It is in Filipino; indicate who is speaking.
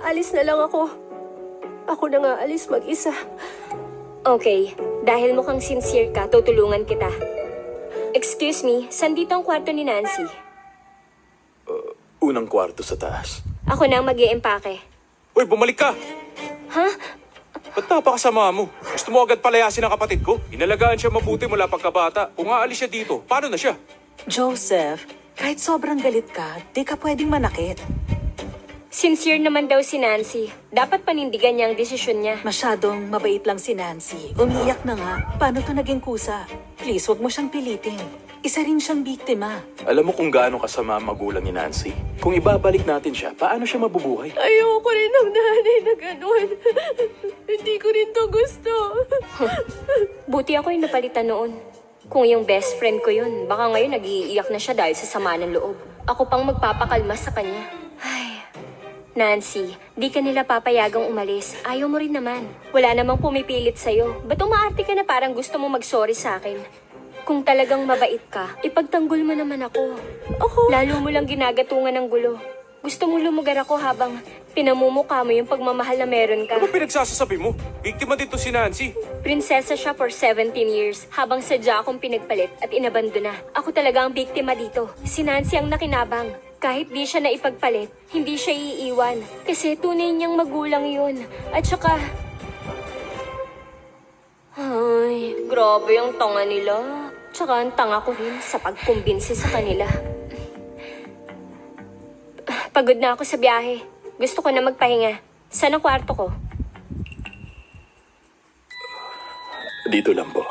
Speaker 1: aalis na lang ako. Ako na nga alis mag-isa.
Speaker 2: Okay, dahil mukhang sincere ka, tutulungan kita. Excuse me, saan dito ang kwarto ni Nancy?
Speaker 3: Unang kwarto sa taas.
Speaker 2: Ako na ang mag-iimpake.
Speaker 3: Uy, bumalik ka!
Speaker 2: Ha?
Speaker 3: Ba't napakasama mo? Gusto mo agad palayasin ang kapatid ko? Inalagaan siya mabuti mula pagkabata. Kung aalis siya dito, paano na siya?
Speaker 4: Joseph, kahit sobrang galit ka, di ka pwedeng manakit.
Speaker 2: Sincere naman daw si Nancy. Dapat panindigan niya ang desisyon niya.
Speaker 4: Masyadong mabait lang si Nancy. Umiiyak na nga. Paano to naging kusa? Please, wag mo siyang pilitin. Isa rin siyang biktima.
Speaker 3: Alam mo kung gaano kasama ang magulang ni Nancy? Kung ibabalik natin siya, paano siya mabubuhay?
Speaker 1: Ayoko rin ng nanay na gano'n. Hindi ko rin to gusto.
Speaker 2: Buti ako yung napalitan noon. Kung yung best friend ko yun, baka ngayon nag-iiyak na siya dahil sa sama ng loob. Ako pang magpapakalma sa kanya. Ay, Nancy, di ka nila papayagang umalis. Ayaw mo rin naman. Wala namang pumipilit sa'yo. Ba't umaarte ka na parang gusto mo mag-sorry sa akin? Kung talagang mabait ka, ipagtanggol mo naman ako. Lalo mo lang ginagatungan ng gulo. Gusto mo lumugar ako habang pinamumukha mo yung pagmamahal na meron ka.
Speaker 3: Ano pinagsasasabi mo? Biktima dito si Nancy.
Speaker 2: Prinsesa siya for 17 years habang sadya akong pinagpalit at inabandona. Ako talaga ang biktima dito. Si Nancy ang nakinabang. Kahit di siya naipagpalit, hindi siya iiwan. Kasi tunay niyang magulang yun. At saka... Ay, grabe ang tanga nila. Tsaka ang tanga ko rin sa pagkumbinsi sa kanila. Pagod na ako sa biyahe. Gusto ko na magpahinga. Saan ang kwarto ko?
Speaker 3: Dito lang po.